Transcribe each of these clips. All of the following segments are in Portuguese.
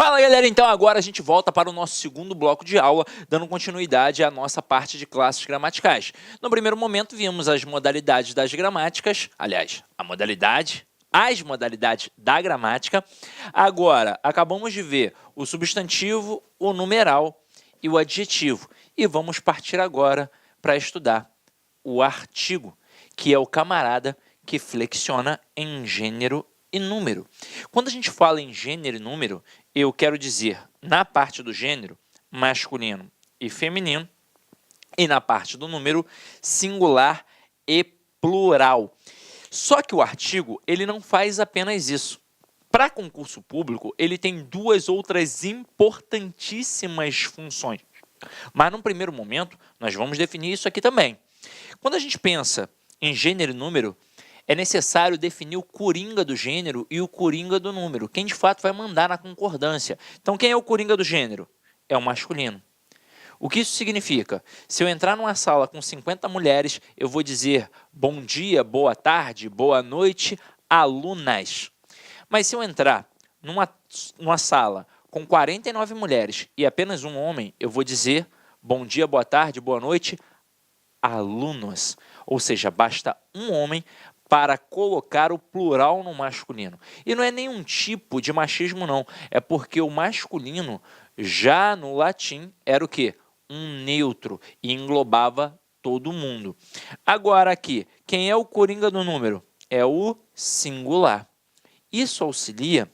Fala galera, então agora a gente volta para o nosso segundo bloco de aula, dando continuidade à nossa parte de classes gramaticais. No primeiro momento vimos as modalidades das gramáticas, aliás, as modalidades da gramática. Agora, acabamos de ver o substantivo, o numeral e o adjetivo. E vamos partir agora para estudar o artigo, que é o camarada que flexiona em gênero e número. Quando a gente fala em gênero e número, eu quero dizer, na parte do gênero, masculino e feminino, e na parte do número, singular e plural. Só que o artigo, ele não faz apenas isso. Para concurso público, ele tem duas outras importantíssimas funções. Mas, num primeiro momento, nós vamos definir isso aqui também. Quando a gente pensa em gênero e número, é necessário definir o coringa do gênero e o coringa do número, quem de fato vai mandar na concordância. Então, quem é o coringa do gênero? É o masculino. O que isso significa? Se eu entrar numa sala com 50 mulheres, eu vou dizer bom dia, boa tarde, boa noite, alunas. Mas se eu entrar numa sala com 49 mulheres e apenas um homem, eu vou dizer bom dia, boa tarde, boa noite, alunos. Ou seja, basta um homem para colocar o plural no masculino. E não é nenhum tipo de machismo, não. É porque o masculino, já no latim, era o quê? Um neutro e englobava todo mundo. Agora aqui, quem é o coringa do número? É o singular. Isso auxilia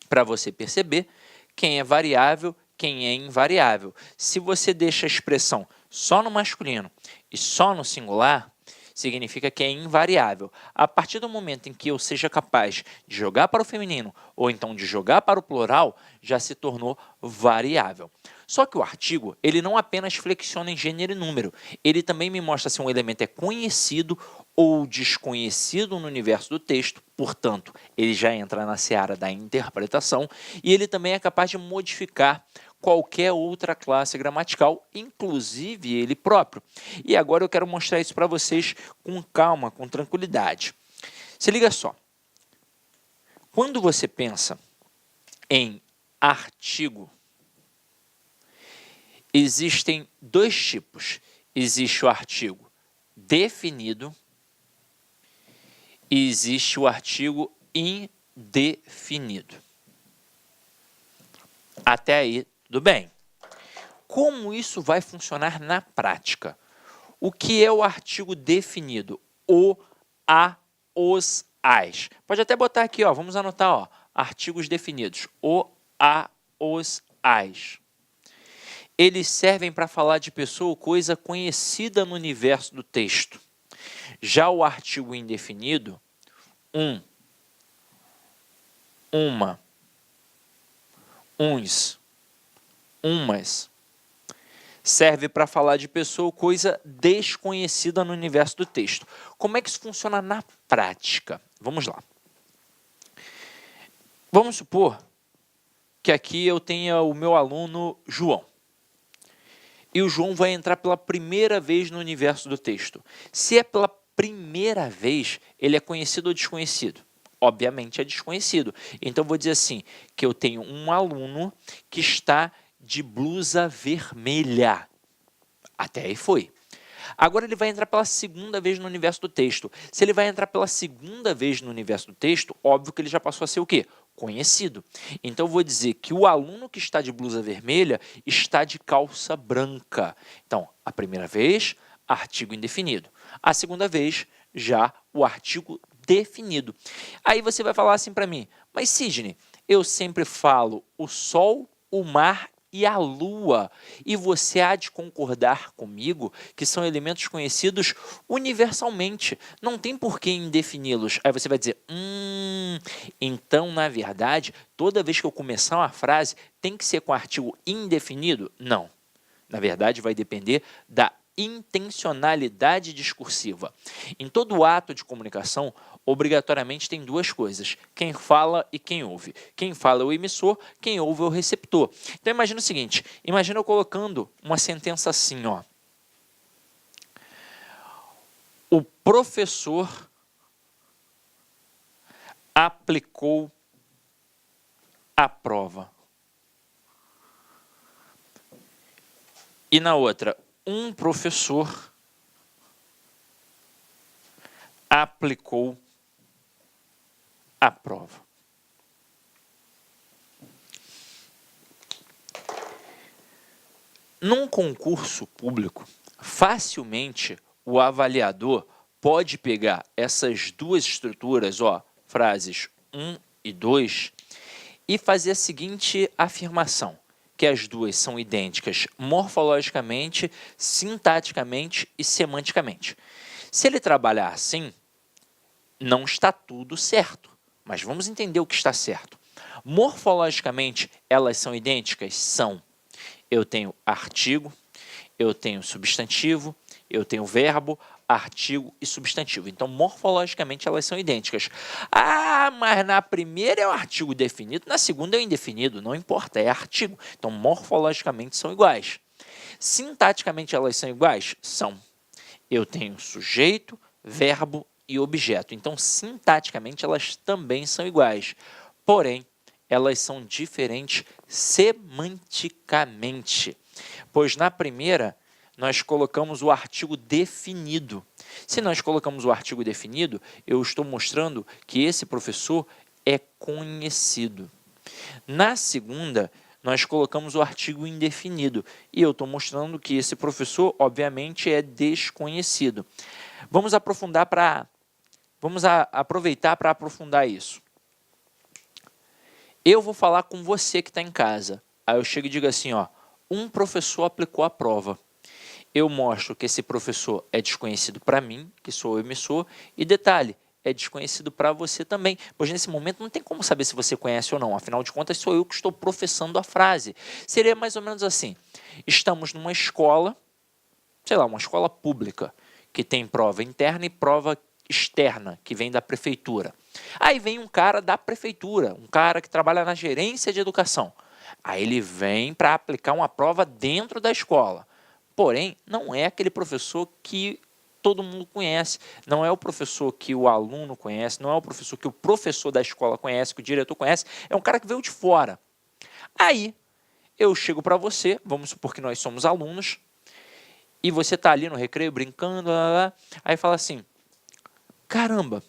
para você perceber quem é variável, quem é invariável. Se você deixa a expressão só no masculino e só no singular, significa que é invariável. A partir do momento em que eu seja capaz de jogar para o feminino ou então de jogar para o plural, já se tornou variável. Só que o artigo, ele não apenas flexiona em gênero e número, ele também me mostra se um elemento é conhecido ou desconhecido no universo do texto, portanto, ele já entra na seara da interpretação e ele também é capaz de modificar qualquer outra classe gramatical, inclusive ele próprio. E agora eu quero mostrar isso para vocês com calma, com tranquilidade. Se liga só. Quando você pensa em artigo, existem dois tipos. Existe o artigo definido e existe o artigo indefinido. Até aí, tudo bem. Como isso vai funcionar na prática? O que é o artigo definido? O, a, os, as. Pode até botar aqui, ó, vamos anotar, ó, artigos definidos. O, a, os, as. Eles servem para falar de pessoa ou coisa conhecida no universo do texto. Já o artigo indefinido, um, uma, uns, umas, serve para falar de pessoa ou coisa desconhecida no universo do texto. Como é que isso funciona na prática? Vamos lá. Vamos supor que aqui eu tenha o meu aluno João. E o João vai entrar pela primeira vez no universo do texto. Se é pela primeira vez, ele é conhecido ou desconhecido? Obviamente é desconhecido. Então, vou dizer assim, que eu tenho um aluno que está de blusa vermelha. Até aí foi. Agora ele vai entrar pela segunda vez no universo do texto. Se ele vai entrar pela segunda vez no universo do texto, óbvio que ele já passou a ser o quê? Conhecido. Então, eu vou dizer que o aluno que está de blusa vermelha está de calça branca. Então, a primeira vez, artigo indefinido. A segunda vez, já o artigo definido. Aí você vai falar assim para mim, mas Sidney, eu sempre falo o sol, o mar e a lua. E você há de concordar comigo que são elementos conhecidos universalmente. Não tem por que indefini-los. Aí você vai dizer, então, na verdade, toda vez que eu começar uma frase, tem que ser com artigo indefinido? Não. Na verdade, vai depender da intencionalidade discursiva. Em todo ato de comunicação, obrigatoriamente tem duas coisas, quem fala e quem ouve. Quem fala é o emissor, quem ouve é o receptor. Então, imagina o seguinte, imagina eu colocando uma sentença assim, ó. O professor aplicou a prova. E na outra, um professor aplicou a prova. Num concurso público, facilmente o avaliador pode pegar essas duas estruturas, frases 1 e 2, e fazer a seguinte afirmação, que as duas são idênticas morfologicamente, sintaticamente e semanticamente. Se ele trabalhar assim, não está tudo certo, mas vamos entender o que está certo. Morfologicamente, elas são idênticas? São. Eu tenho artigo, eu tenho substantivo, eu tenho verbo, artigo e substantivo. Então, morfologicamente, elas são idênticas. Ah, mas na primeira é o artigo definido, na segunda é o indefinido. Não importa, é artigo. Então, morfologicamente, são iguais. Sintaticamente, elas são iguais? São. Eu tenho sujeito, verbo e objeto. Então, sintaticamente, elas também são iguais. Porém, elas são diferentes semanticamente, pois na primeira nós colocamos o artigo definido. Se nós colocamos o artigo definido, eu estou mostrando que esse professor é conhecido. Na segunda, nós colocamos o artigo indefinido e eu estou mostrando que esse professor, obviamente, é desconhecido. Vamos aproveitar para aprofundar isso. Eu vou falar com você que está em casa. Aí eu chego e digo assim, um professor aplicou a prova. Eu mostro que esse professor é desconhecido para mim, que sou o emissor, e detalhe, é desconhecido para você também, pois nesse momento não tem como saber se você conhece ou não, afinal de contas sou eu que estou professando a frase. Seria mais ou menos assim, estamos numa escola, sei lá, uma escola pública, que tem prova interna e prova externa, que vem da prefeitura. Aí vem um cara da prefeitura, um cara que trabalha na gerência de educação. Aí ele vem para aplicar uma prova dentro da escola. Porém, não é aquele professor que todo mundo conhece, não é o professor que o aluno conhece, não é o professor que o professor da escola conhece, que o diretor conhece, é um cara que veio de fora. Aí, eu chego para você, vamos supor que nós somos alunos, e você está ali no recreio brincando, aí fala assim, caramba,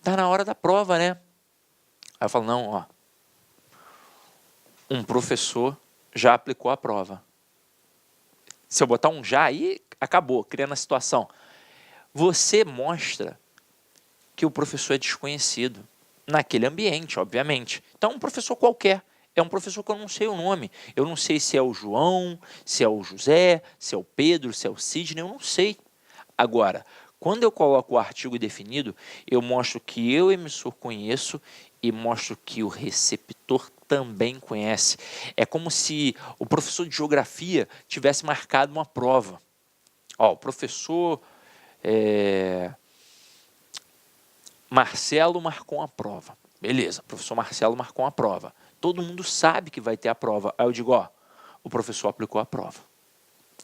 tá na hora da prova, né? Aí eu falo, não, um professor já aplicou a prova. Se eu botar um já, aí acabou, criando a situação. Você mostra que o professor é desconhecido naquele ambiente, obviamente. Então, um professor qualquer. É um professor que eu não sei o nome. Eu não sei se é o João, se é o José, se é o Pedro, se é o Sidney, eu não sei. Agora, quando eu coloco o artigo definido, eu mostro que eu, emissor, conheço e mostro que o receptor também conhece. É como se o professor de geografia tivesse marcado uma prova. O professor Marcelo marcou uma prova. Beleza, o professor Marcelo marcou uma prova. Todo mundo sabe que vai ter a prova. Aí eu digo, o professor aplicou a prova.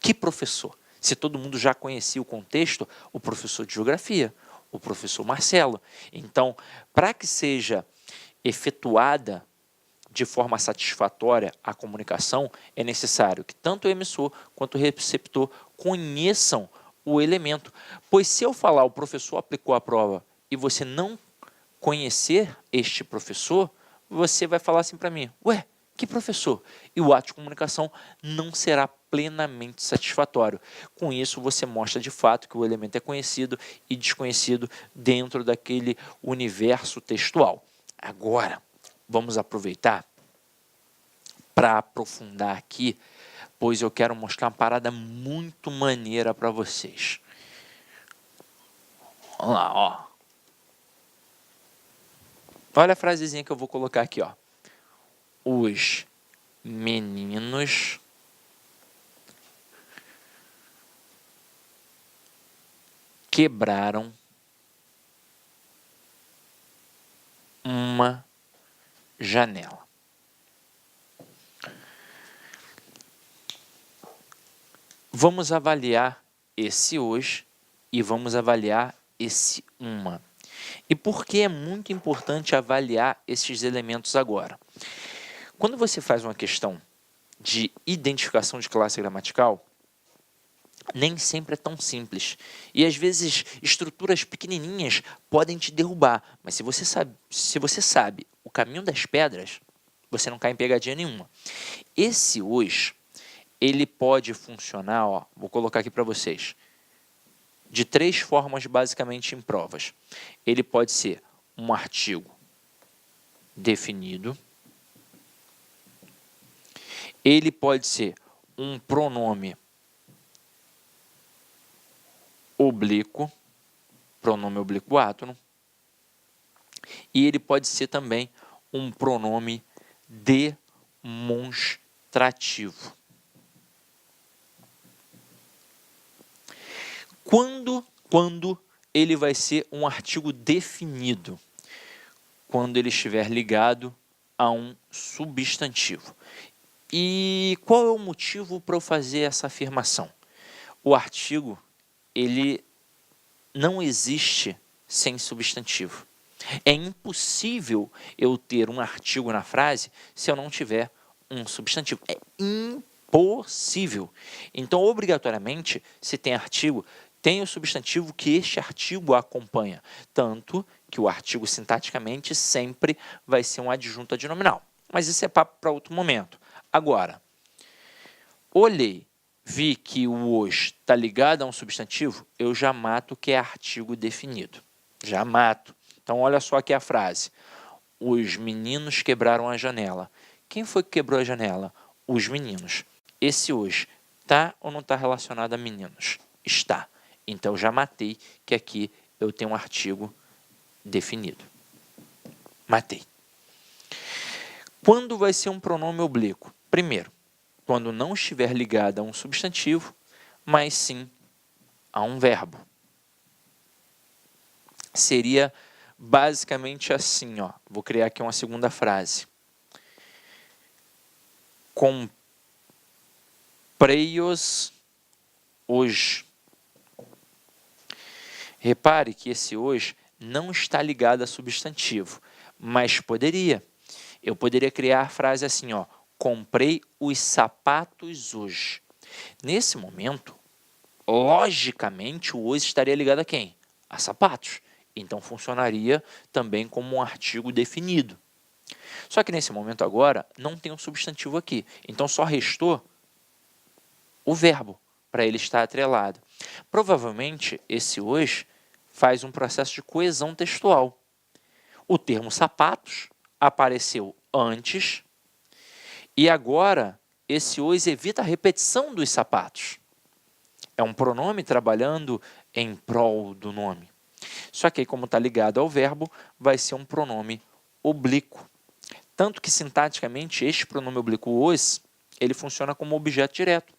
Que professor? Se todo mundo já conhecia o contexto, o professor de geografia, o professor Marcelo. Então, para que seja efetuada de forma satisfatória a comunicação, é necessário que tanto o emissor quanto o receptor conheçam o elemento. Pois se eu falar o professor aplicou a prova e você não conhecer este professor, você vai falar assim para mim, ué, que professor? E o ato de comunicação não será plenamente satisfatório. Com isso, você mostra de fato que o elemento é conhecido e desconhecido dentro daquele universo textual. Agora, vamos aproveitar para aprofundar aqui, pois eu quero mostrar uma parada muito maneira para vocês. Vamos lá, Olha a frasezinha que eu vou colocar aqui, Os meninos quebraram uma janela. Vamos avaliar esse hoje e vamos avaliar esse uma. E por que é muito importante avaliar esses elementos agora? Quando você faz uma questão de identificação de classe gramatical, nem sempre é tão simples. E às vezes estruturas pequenininhas podem te derrubar, mas se você sabe o caminho das pedras, você não cai em pegadinha nenhuma. Esse os, ele pode funcionar, ó, vou colocar aqui para vocês, de 3 formas basicamente em provas. Ele pode ser um artigo definido, ele pode ser um pronome oblíquo, pronome oblíquo átono, e ele pode ser também um pronome demonstrativo. Quando ele vai ser um artigo definido? Quando ele estiver ligado a um substantivo. E qual é o motivo para eu fazer essa afirmação? O artigo, ele não existe sem substantivo. É impossível eu ter um artigo na frase se eu não tiver um substantivo. É impossível. Então, obrigatoriamente, se tem artigo, tem o substantivo que este artigo acompanha. Tanto que o artigo, sintaticamente, sempre vai ser um adjunto adnominal. Mas isso é papo para outro momento. Agora, olhei, vi que o os está ligado a um substantivo, eu já mato que é artigo definido. Já mato. Então, olha só aqui a frase. Os meninos quebraram a janela. Quem foi que quebrou a janela? Os meninos. Esse os está ou não está relacionado a meninos? Está. Então, já matei que aqui eu tenho um artigo definido. Matei. Quando vai ser um pronome oblíquo? Primeiro, quando não estiver ligado a um substantivo, mas sim a um verbo. Seria basicamente assim, ó. Vou criar aqui uma segunda frase. Comprei-os hoje. Repare que esse hoje não está ligado a substantivo, mas poderia. Eu poderia criar a frase assim, ó. Comprei os sapatos hoje. Nesse momento, logicamente, o hoje estaria ligado a quem? A sapatos. Então, funcionaria também como um artigo definido. Só que nesse momento agora, não tem um substantivo aqui. Então, só restou o verbo para ele estar atrelado. Provavelmente, esse hoje faz um processo de coesão textual. O termo sapatos apareceu antes e agora esse os evita a repetição dos sapatos. É um pronome trabalhando em prol do nome. Só que aí, como está ligado ao verbo, vai ser um pronome oblíquo. Tanto que, sintaticamente, este pronome oblíquo os, ele funciona como objeto direto,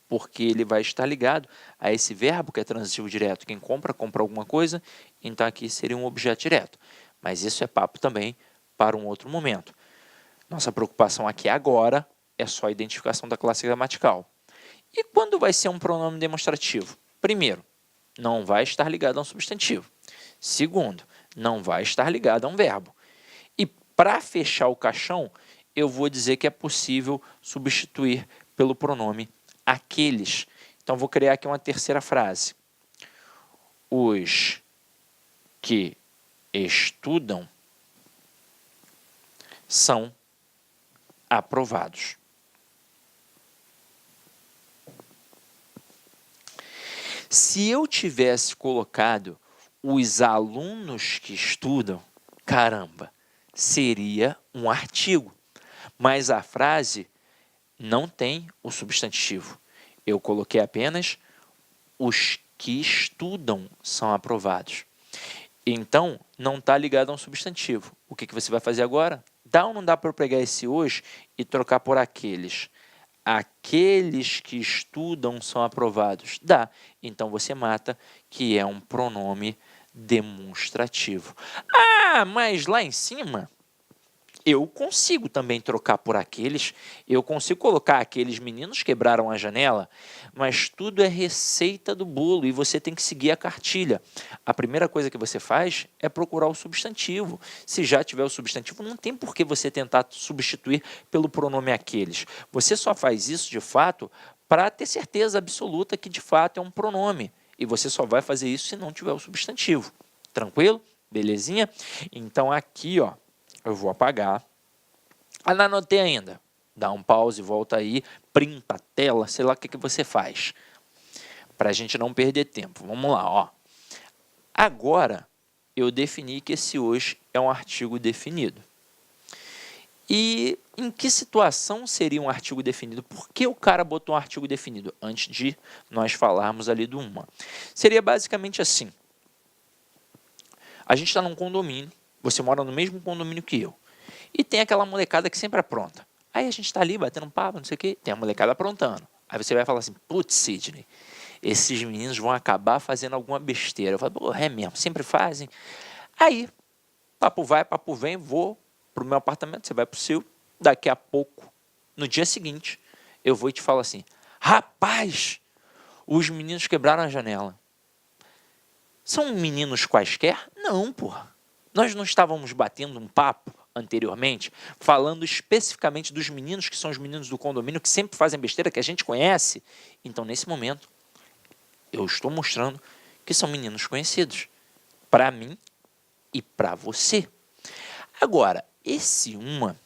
porque ele vai estar ligado a esse verbo que é transitivo direto. Quem compra, compra alguma coisa, então aqui seria um objeto direto. Mas isso é papo também para um outro momento. Nossa preocupação aqui agora é só a identificação da classe gramatical. E quando vai ser um pronome demonstrativo? Primeiro, não vai estar ligado a um substantivo. Segundo, não vai estar ligado a um verbo. E para fechar o caixão, eu vou dizer que é possível substituir pelo pronome aqueles. Então, vou criar aqui uma terceira frase. Os que estudam são aprovados. Se eu tivesse colocado os alunos que estudam, caramba, seria um artigo. Mas a frase não tem o substantivo. Eu coloquei apenas os que estudam são aprovados. Então, não está ligado a um substantivo. O que você vai fazer agora? Dá ou não dá para eu pegar esse hoje e trocar por aqueles? Aqueles que estudam são aprovados. Dá. Então, você mata que é um pronome demonstrativo. Ah, mas lá em cima, eu consigo também trocar por aqueles, eu consigo colocar aqueles meninos quebraram a janela, mas tudo é receita do bolo e você tem que seguir a cartilha. A primeira coisa que você faz é procurar o substantivo. Se já tiver o substantivo, não tem por que você tentar substituir pelo pronome aqueles. Você só faz isso, de fato, para ter certeza absoluta que de fato é um pronome. E você só vai fazer isso se não tiver o substantivo. Tranquilo? Belezinha? Então aqui, ó, eu vou apagar. Ah, não anotei ainda. Dá um pause, volta aí, printa a tela, sei lá o que você faz. Para a gente não perder tempo. Vamos lá, ó. Agora, eu defini que esse hoje é um artigo definido. E em que situação seria um artigo definido? Por que o cara botou um artigo definido? Antes de nós falarmos ali do uma. Seria basicamente assim. A gente está num condomínio, você mora no mesmo condomínio que eu. E tem aquela molecada que sempre apronta. Aí a gente está ali batendo um papo, não sei o quê, tem a molecada aprontando. Aí você vai falar assim, putz, Sidney, esses meninos vão acabar fazendo alguma besteira. Eu falo, pô, é mesmo, sempre fazem. Aí, papo vai, papo vem, vou pro meu apartamento, você vai pro seu. Daqui a pouco, no dia seguinte, eu vou e te falo assim, rapaz, os meninos quebraram a janela. São meninos quaisquer? Não, porra. Nós não estávamos batendo um papo anteriormente, falando especificamente dos meninos que são os meninos do condomínio, que sempre fazem besteira, que a gente conhece. Então, nesse momento, eu estou mostrando que são meninos conhecidos. Para mim e para você. Agora, esse uma,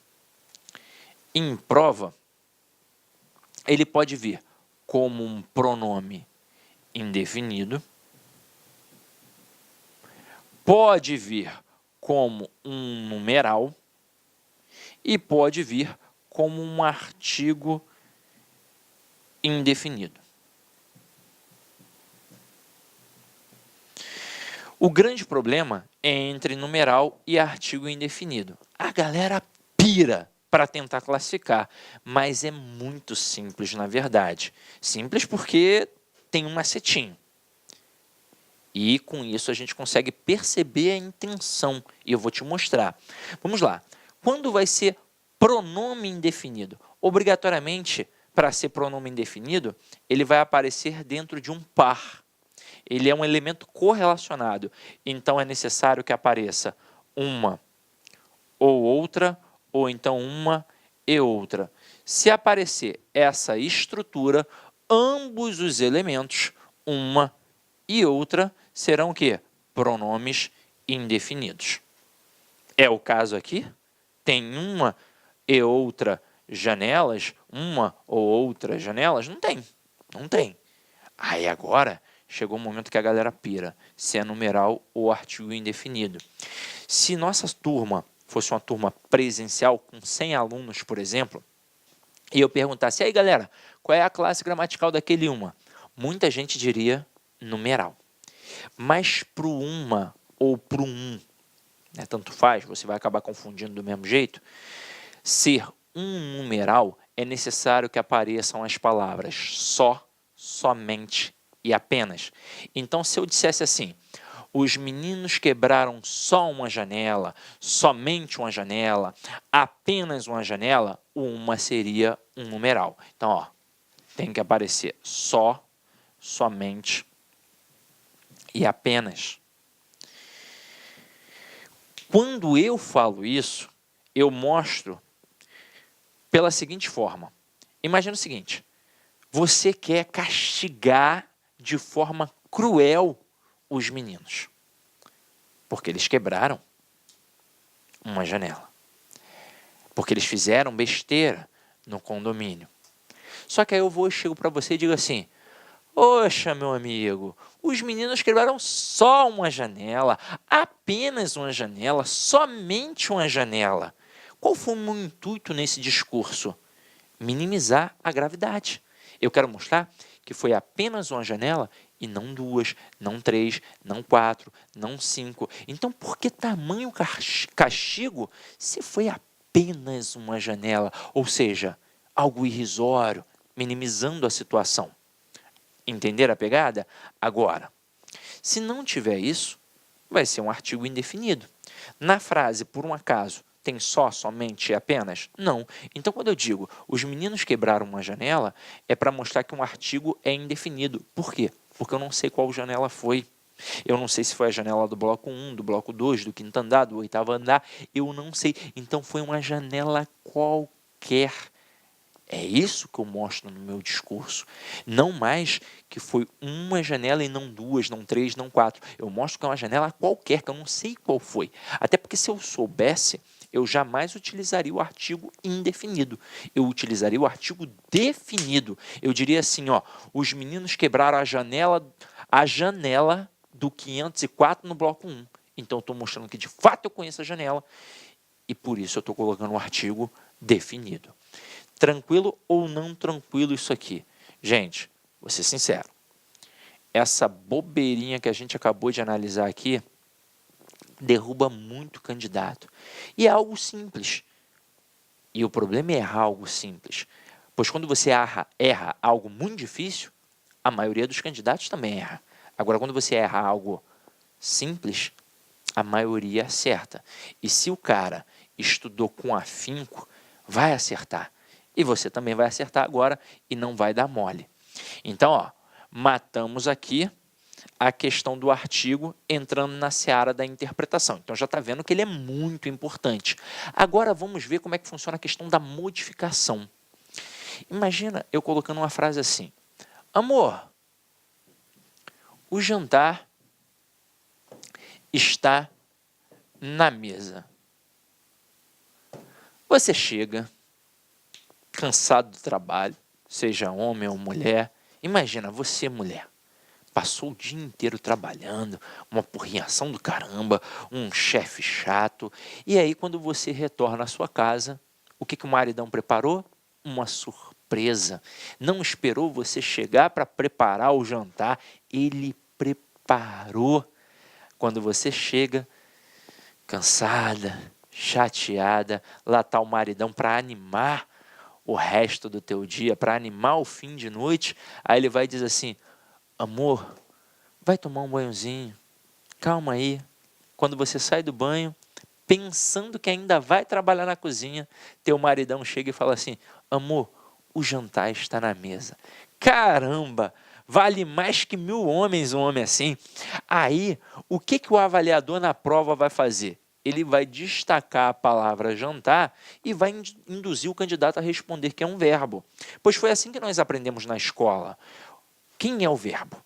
em prova, ele pode vir como um pronome indefinido, pode vir como um numeral e pode vir como um artigo indefinido. O grande problema é entre numeral e artigo indefinido. A galera pira para tentar classificar, mas é muito simples na verdade. Simples porque tem um macetinho. E com isso a gente consegue perceber a intenção. E eu vou te mostrar. Vamos lá. Quando vai ser pronome indefinido? Obrigatoriamente, para ser pronome indefinido, ele vai aparecer dentro de um par. Ele é um elemento correlacionado. Então é necessário que apareça uma ou outra, ou então uma e outra. Se aparecer essa estrutura, ambos os elementos, uma e outra, serão o quê? Pronomes indefinidos. É o caso aqui? Tem uma e outra janelas? Uma ou outra janelas? Não tem. Não tem. Aí agora chegou o momento que a galera pira. Se é numeral ou artigo indefinido. Se nossa turma fosse uma turma presencial com 100 alunos, por exemplo, e eu perguntasse, aí galera, qual é a classe gramatical daquele uma? Muita gente diria numeral. Mas para o uma ou para o um, né, tanto faz, você vai acabar confundindo do mesmo jeito, ser um numeral é necessário que apareçam as palavras só, somente e apenas. Então, se eu dissesse assim, os meninos quebraram só uma janela, somente uma janela, apenas uma janela, o uma seria um numeral. Então, ó, tem que aparecer só, somente e apenas. Quando eu falo isso, eu mostro pela seguinte forma. Imagina o seguinte, você quer castigar de forma cruel os meninos, porque eles quebraram uma janela, porque eles fizeram besteira no condomínio. Só que aí eu chego para você e digo assim, poxa, meu amigo, os meninos quebraram só uma janela, apenas uma janela, somente uma janela. Qual foi o meu intuito nesse discurso? Minimizar a gravidade. Eu quero mostrar que foi apenas uma janela e não duas, não três, não quatro, não cinco. Então, por que tamanho castigo se foi apenas uma janela? Ou seja, algo irrisório, minimizando a situação. Entender a pegada? Agora, se não tiver isso, vai ser um artigo indefinido. Na frase, por um acaso, tem só, somente e apenas? Não. Então, quando eu digo os meninos quebraram uma janela, é para mostrar que um artigo é indefinido. Por quê? Porque eu não sei qual janela foi. Eu não sei se foi a janela do bloco 1, do bloco 2, do quinto andar, do oitavo andar. Eu não sei. Então, foi uma janela qualquer. É isso que eu mostro no meu discurso. Não mais que foi uma janela e não duas, não três, não quatro. Eu mostro que é uma janela qualquer, que eu não sei qual foi. Até porque se eu soubesse, eu jamais utilizaria o artigo indefinido. Eu utilizaria o artigo definido. Eu diria assim, ó, os meninos quebraram a janela do 504 no bloco 1. Então, eu estou mostrando que, de fato, eu conheço a janela e, por isso, eu estou colocando o artigo definido. Tranquilo ou não tranquilo isso aqui? Gente, vou ser sincero. Essa bobeirinha que a gente acabou de analisar aqui derruba muito candidato. E é algo simples. E o problema é errar algo simples. Pois quando você erra algo muito difícil, a maioria dos candidatos também erra. Agora, quando você erra algo simples, a maioria acerta. E se o cara estudou com afinco, vai acertar. E você também vai acertar agora e não vai dar mole. Então, ó, matamos aqui a questão do artigo entrando na seara da interpretação. Então, já está vendo que ele é muito importante. Agora, vamos ver como é que funciona a questão da modificação. Imagina eu colocando uma frase assim: amor, o jantar está na mesa. Você chega, cansado do trabalho, seja homem ou mulher. Imagina, você mulher, passou o dia inteiro trabalhando, uma porrinhação do caramba, um chefe chato. E aí, quando você retorna à sua casa, o que o maridão preparou? Uma surpresa. Não esperou você chegar para preparar o jantar, ele preparou. Quando você chega, cansada, chateada, lá está o maridão para animar o resto do teu dia, para animar o fim de noite. Aí ele vai dizer assim: amor, vai tomar um banhozinho, calma aí. Quando você sai do banho, pensando que ainda vai trabalhar na cozinha, teu maridão chega e fala assim: amor, o jantar está na mesa. Caramba, vale mais que 1000 homens um homem assim. Aí, o que o avaliador na prova vai fazer? Ele vai destacar a palavra jantar e vai induzir o candidato a responder que é um verbo. Pois foi assim que nós aprendemos na escola. Quem é o verbo?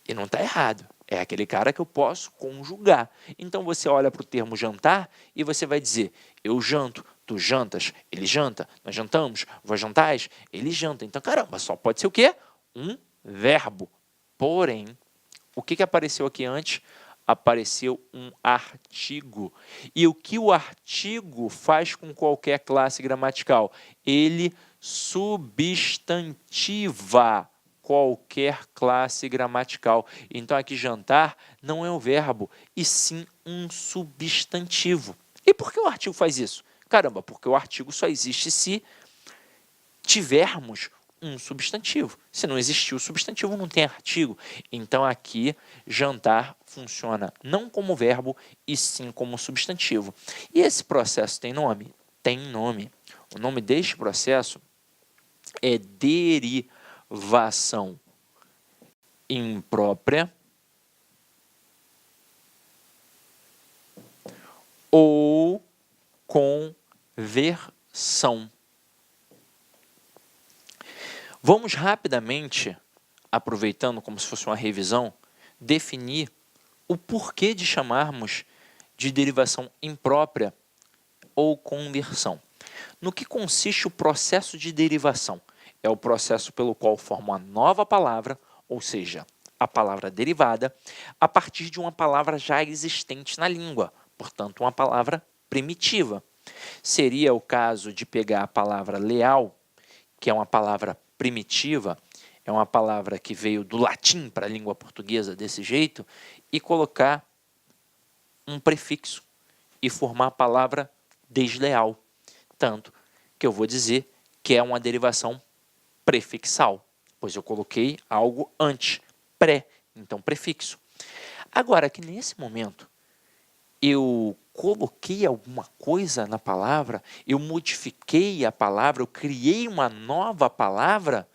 E não está errado. É aquele cara que eu posso conjugar. Então, você olha para o termo jantar e você vai dizer: eu janto, tu jantas, ele janta, nós jantamos, vós jantais, ele janta. Então, caramba, só pode ser o quê? Um verbo. Porém, o que apareceu aqui antes? Apareceu um artigo. E o que o artigo faz com qualquer classe gramatical? Ele substantiva qualquer classe gramatical. Então, aqui jantar não é um verbo, e sim um substantivo. E por que o artigo faz isso? Caramba, porque o artigo só existe se tivermos um substantivo. Se não existir o substantivo, não tem artigo. Então, aqui, jantar funciona não como verbo, e sim como substantivo. E esse processo tem nome? Tem nome. O nome deste processo é derivação imprópria ou conversão. Vamos rapidamente, aproveitando como se fosse uma revisão, definir o porquê de chamarmos de derivação imprópria ou conversão. No que consiste o processo de derivação? É o processo pelo qual forma uma nova palavra, ou seja, a palavra derivada, a partir de uma palavra já existente na língua, portanto, uma palavra primitiva. Seria o caso de pegar a palavra leal, que é uma palavra primitiva, é uma palavra que veio do latim para a língua portuguesa desse jeito, e colocar um prefixo e formar a palavra desleal. Tanto que eu vou dizer que é uma derivação prefixal, pois eu coloquei algo antes, pré, então prefixo. Agora, que nesse momento eu coloquei alguma coisa na palavra, eu modifiquei a palavra, eu criei uma nova palavra?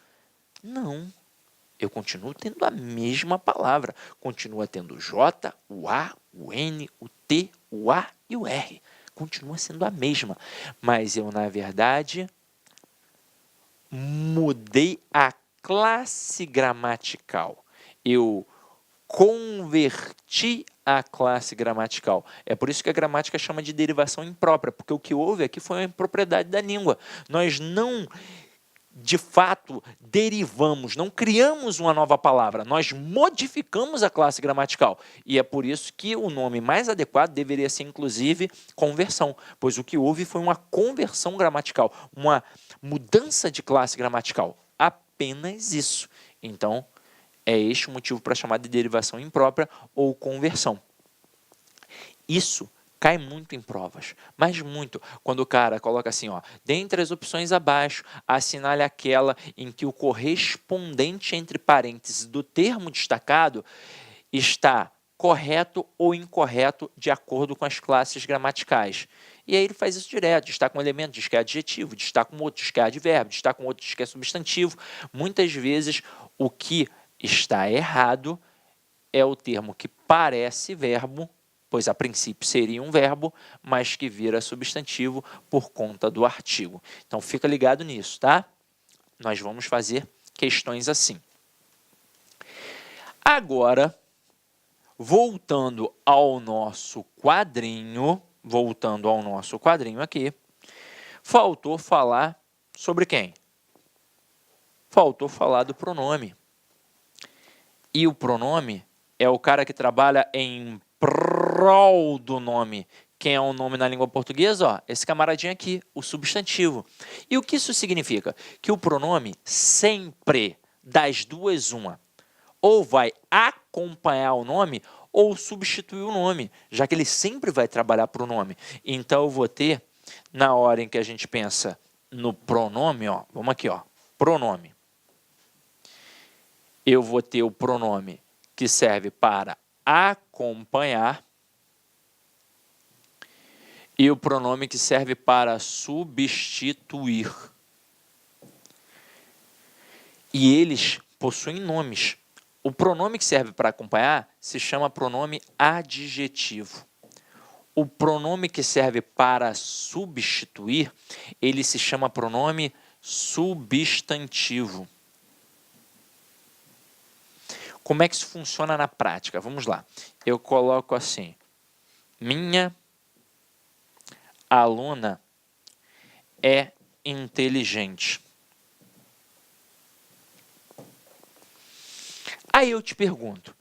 Não. Eu continuo tendo a mesma palavra. Continua tendo o J, o A, o N, o T, o A e o R. Continua sendo a mesma. Mas eu, na verdade, mudei a classe gramatical. Eu converti a classe gramatical. É por isso que a gramática chama de derivação imprópria, porque o que houve aqui foi uma impropriedade da língua. Nós não, de fato, derivamos, não criamos uma nova palavra, nós modificamos a classe gramatical. E é por isso que o nome mais adequado deveria ser, inclusive, conversão, pois o que houve foi uma conversão gramatical, uma mudança de classe gramatical. Apenas isso. Então, é este o motivo para chamar de derivação imprópria ou conversão. Isso cai muito em provas, mas muito. Quando o cara coloca assim, ó, dentre as opções abaixo, assinale aquela em que o correspondente entre parênteses do termo destacado está correto ou incorreto de acordo com as classes gramaticais. E aí ele faz isso direto, destaca um elemento, diz que é adjetivo, destaca um outro, diz que é advérbio, destaca um outro, diz que é substantivo. Muitas vezes o que está errado é o termo que parece verbo, pois a princípio seria um verbo, mas que vira substantivo por conta do artigo. Então fica ligado nisso, tá? Nós vamos fazer questões assim. Agora, voltando ao nosso quadrinho aqui, faltou falar sobre quem? Faltou falar do pronome. E o pronome é o cara que trabalha em prol do nome. Quem é o nome na língua portuguesa? Ó, esse camaradinho aqui, o substantivo. E o que isso significa? Que o pronome sempre, das duas, uma, ou vai acompanhar o nome ou substituir o nome, já que ele sempre vai trabalhar para o nome. Então, eu vou ter, na hora em que a gente pensa no pronome, ó, vamos aqui, ó, pronome. Eu vou ter o pronome que serve para acompanhar e o pronome que serve para substituir. E eles possuem nomes. O pronome que serve para acompanhar se chama pronome adjetivo. O pronome que serve para substituir, ele se chama pronome substantivo. Como é que isso funciona na prática? Vamos lá. Eu coloco assim, minha aluna é inteligente. Aí eu te pergunto,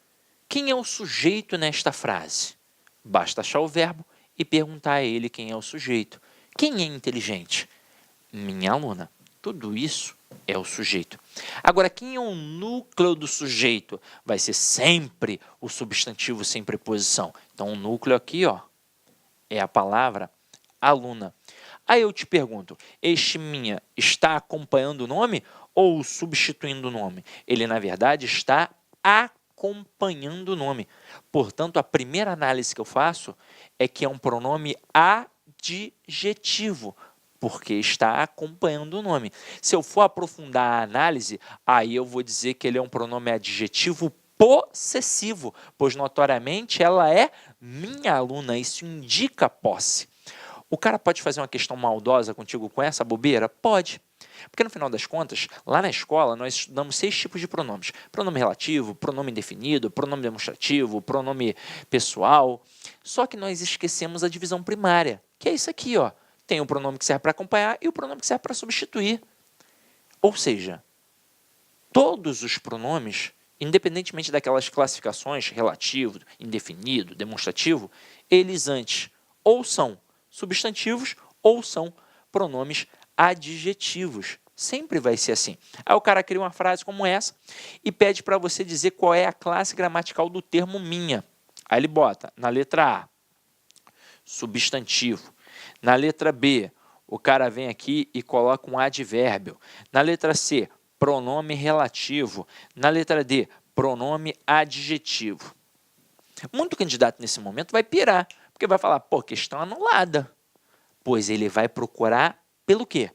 quem é o sujeito nesta frase? Basta achar o verbo e perguntar a ele quem é o sujeito. Quem é inteligente? Minha aluna. Tudo isso é o sujeito. Agora, quem é o núcleo do sujeito? Vai ser sempre o substantivo sem preposição. Então, o núcleo aqui, ó, é a palavra aluna. Aí eu te pergunto, este minha está acompanhando o nome ou substituindo o nome? Ele, na verdade, está acompanhando o nome. Portanto, a primeira análise que eu faço é que é um pronome adjetivo, porque está acompanhando o nome. Se eu for aprofundar a análise, aí eu vou dizer que ele é um pronome adjetivo possessivo, pois notoriamente ela é minha aluna, isso indica posse. O cara pode fazer uma questão maldosa contigo com essa bobeira? Pode. Porque no final das contas, lá na escola, nós estudamos 6 tipos de pronomes. Pronome relativo, pronome indefinido, pronome demonstrativo, pronome pessoal. Só que nós esquecemos a divisão primária, que é isso aqui, ó. Tem o pronome que serve para acompanhar e o pronome que serve para substituir. Ou seja, todos os pronomes, independentemente daquelas classificações, relativo, indefinido, demonstrativo, eles antes ou são substantivos ou são pronomes adjetivos. Sempre vai ser assim. Aí o cara cria uma frase como essa e pede para você dizer qual é a classe gramatical do termo minha. Aí ele bota na letra A, substantivo. Na letra B, o cara vem aqui e coloca um advérbio. Na letra C, pronome relativo. Na letra D, pronome adjetivo. Muito candidato nesse momento vai pirar, porque vai falar, pô, questão anulada. Pois ele vai procurar pelo quê?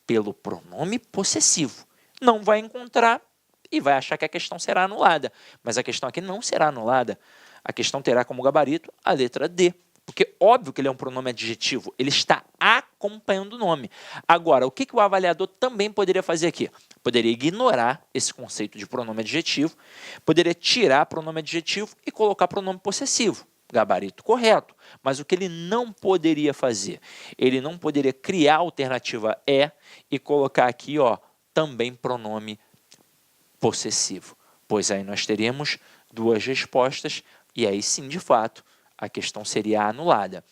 Pelo pronome possessivo. Não vai encontrar e vai achar que a questão será anulada. Mas a questão aqui não será anulada. A questão terá como gabarito a letra D, Porque óbvio que ele é um pronome adjetivo, ele está acompanhando o nome. Agora, o que o avaliador também poderia fazer aqui? Poderia ignorar esse conceito de pronome adjetivo, poderia tirar pronome adjetivo e colocar pronome possessivo. Gabarito correto. Mas o que ele não poderia fazer? Ele não poderia criar a alternativa é e colocar aqui, ó, também pronome possessivo. Pois aí nós teríamos duas respostas e aí sim, de fato, a questão seria anulada.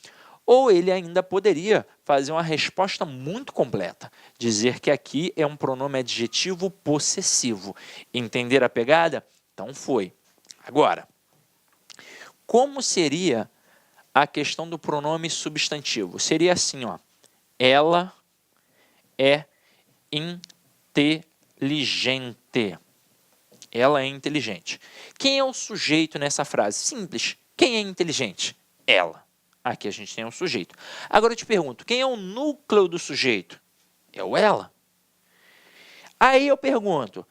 Ou ele ainda poderia fazer uma resposta muito completa, dizer que aqui é um pronome adjetivo possessivo. Entender a pegada? Então foi. Agora, como seria a questão do pronome substantivo? Seria assim, ó. Ela é inteligente. Ela é inteligente. Quem é o sujeito nessa frase? Simples. Quem é inteligente? Ela. Aqui a gente tem um sujeito. Agora eu te pergunto, quem é o núcleo do sujeito? É o ela. Aí eu pergunto,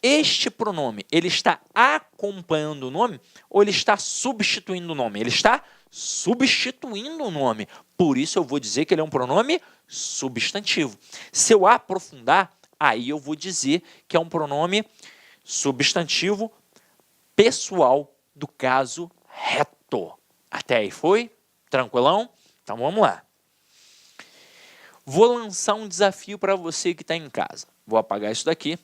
este pronome, ele está acompanhando o nome ou ele está substituindo o nome? Ele está substituindo o nome. Por isso eu vou dizer que ele é um pronome substantivo. Se eu aprofundar, aí eu vou dizer que é um pronome substantivo pessoal do caso reto. Até aí foi? Tranquilão? Então vamos lá. Vou lançar um desafio para você que está em casa. Vou apagar isso daqui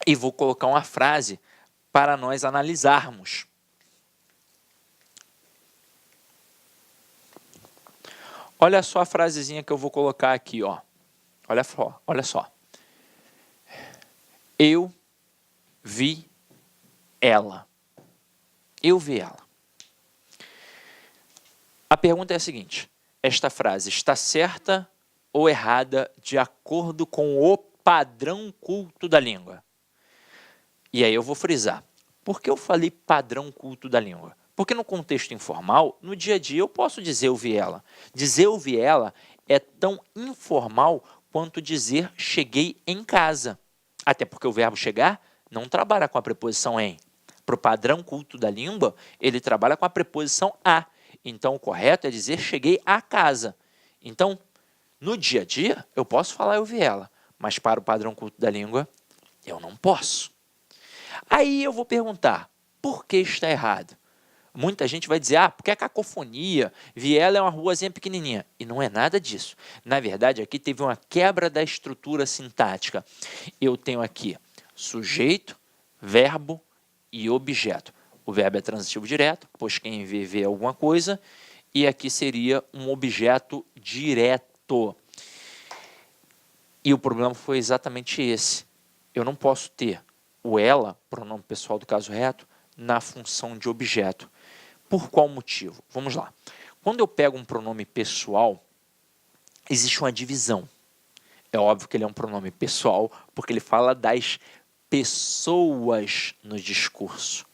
e vou colocar uma frase para nós analisarmos. Olha só a frasezinha que eu vou colocar aqui, ó. Olha só. Eu vi ela. Eu vi ela. A pergunta é a seguinte: esta frase está certa ou errada de acordo com o padrão culto da língua? E aí eu vou frisar. Por que eu falei padrão culto da língua? Porque no contexto informal, no dia a dia, eu posso dizer eu vi ela. Dizer eu vi ela é tão informal quanto dizer cheguei em casa. Até porque o verbo chegar não trabalha com a preposição em. Para o padrão culto da língua, ele trabalha com a preposição a. Então, o correto é dizer cheguei a casa. Então, no dia a dia, eu posso falar eu vi ela. Mas para o padrão culto da língua, eu não posso. Aí eu vou perguntar, por que está errado? Muita gente vai dizer, porque é cacofonia, Viela é uma ruazinha pequenininha. E não é nada disso. Na verdade, aqui teve uma quebra da estrutura sintática. Eu tenho aqui sujeito, verbo e objeto. O verbo é transitivo direto, pois quem vê é alguma coisa. E aqui seria um objeto direto. E o problema foi exatamente esse. Eu não posso ter o ela, pronome pessoal do caso reto, na função de objeto. Por qual motivo? Vamos lá. Quando eu pego um pronome pessoal, existe uma divisão. É óbvio que ele é um pronome pessoal, porque ele fala das pessoas no discurso.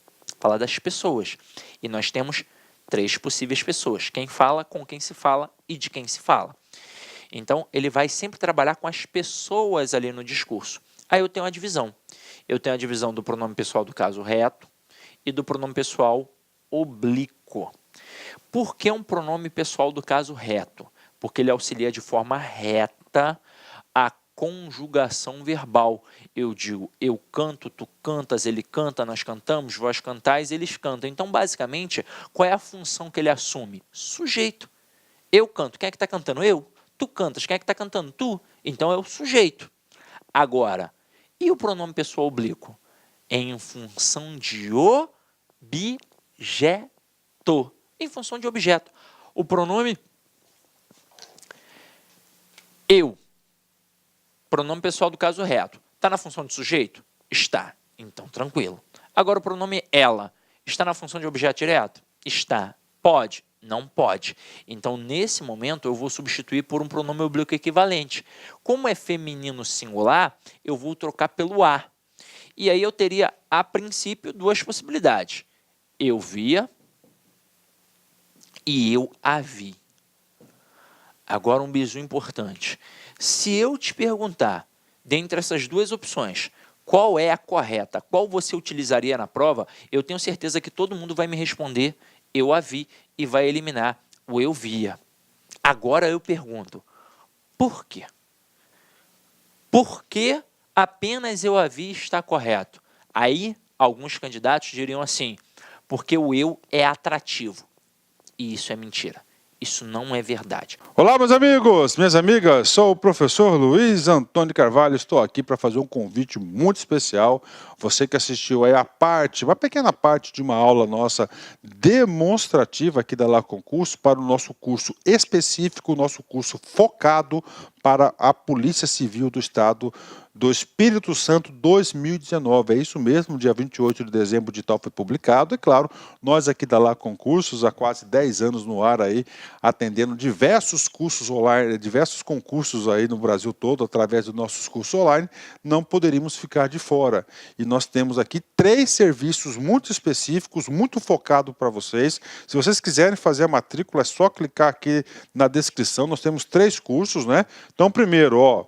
Fala das pessoas. E nós temos 3 possíveis pessoas. Quem fala, com quem se fala e de quem se fala. Então, ele vai sempre trabalhar com as pessoas ali no discurso. Aí eu tenho a divisão. Eu tenho a divisão do pronome pessoal do caso reto e do pronome pessoal oblíquo. Por que um pronome pessoal do caso reto? Porque ele auxilia de forma reta a conjugação verbal. Eu digo, eu canto, tu cantas, ele canta, nós cantamos, vós cantais, eles cantam. Então, basicamente, qual é a função que ele assume? Sujeito. Eu canto, quem é que está cantando? Eu. Tu cantas, quem é que está cantando? Tu. Então, é o sujeito. Agora, e o pronome pessoal oblíquo? Em função de objeto. Em função de objeto. O pronome eu, pronome pessoal do caso reto, está na função de sujeito? Está. Então, tranquilo. Agora, o pronome ela está na função de objeto direto? Está. Pode? Não pode. Então, nesse momento, eu vou substituir por um pronome oblíquo equivalente. Como é feminino singular, eu vou trocar pelo a. E aí eu teria, a princípio, 2 possibilidades. Eu via e eu a vi. Agora, um bizu importante. Se eu te perguntar, dentre essas 2 opções, qual é a correta, qual você utilizaria na prova, eu tenho certeza que todo mundo vai me responder eu a vi e vai eliminar o eu via. Agora eu pergunto, por quê? Por que apenas eu a vi está correto? Aí, alguns candidatos diriam assim, porque o eu é atrativo. E isso é mentira. Isso não é verdade. Olá, meus amigos, minhas amigas, sou o professor Luiz Antônio Carvalho, estou aqui para fazer um convite muito especial. Você que assistiu aí uma pequena parte de uma aula nossa demonstrativa aqui da La Concurso para o nosso curso específico, nosso curso focado para a Polícia Civil do Estado do Espírito Santo 2019. É isso mesmo, dia 28 de dezembro o edital foi publicado. E claro, nós aqui da La Concursos, há quase 10 anos no ar aí, atendendo diversos cursos online, diversos concursos aí no Brasil todo, através dos nossos cursos online, não poderíamos ficar de fora. E nós temos aqui 3 serviços muito específicos, muito focados para vocês. Se vocês quiserem fazer a matrícula, é só clicar aqui na descrição. Nós temos 3 cursos, né? Então, primeiro,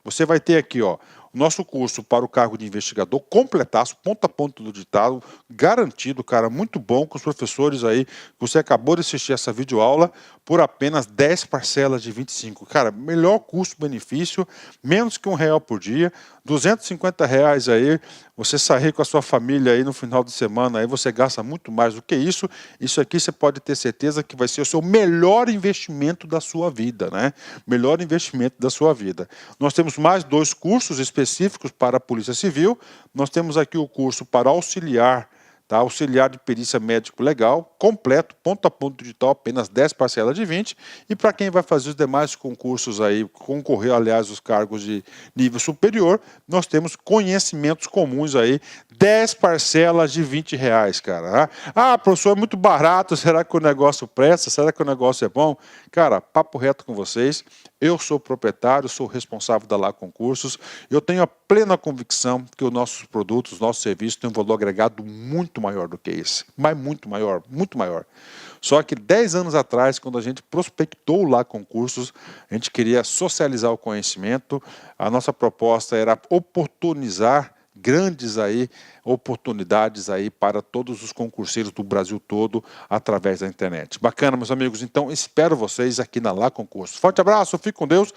você vai ter aqui, o nosso curso para o cargo de investigador, completaço, ponto a ponto do ditado, garantido, cara, muito bom, com os professores aí, você acabou de assistir essa videoaula, por apenas 10 parcelas de 25. Cara, melhor custo-benefício, menos que R$1 por dia, R$250 aí, você sair com a sua família aí no final de semana, aí você gasta muito mais do que isso. Isso aqui você pode ter certeza que vai ser o seu melhor investimento da sua vida, né? Melhor investimento da sua vida. Nós temos mais 2 cursos específicos para a Polícia Civil. Nós temos aqui o curso para auxiliar, tá? Auxiliar de perícia médico legal, completo, ponto a ponto digital, apenas 10 parcelas de 20. E para quem vai fazer os demais concursos aí, concorrer, aliás, os cargos de nível superior, nós temos conhecimentos comuns aí, 10 parcelas de R$20, cara. Ah, professor, é muito barato, será que o negócio presta? Será que o negócio é bom? Cara, papo reto com vocês, eu sou proprietário, sou responsável da La Concursos, eu tenho a plena convicção que os nossos produtos, os nossos serviços têm um valor agregado muito maior do que esse, mas muito maior, muito maior. Só que 10 anos atrás, quando a gente prospectou lá concursos, a gente queria socializar o conhecimento, a nossa proposta era oportunizar grandes aí oportunidades aí para todos os concurseiros do Brasil todo através da internet. Bacana, meus amigos, então espero vocês aqui na La Concurso. Forte abraço, fique com Deus.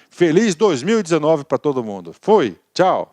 Feliz 2019 para todo mundo. Fui, tchau.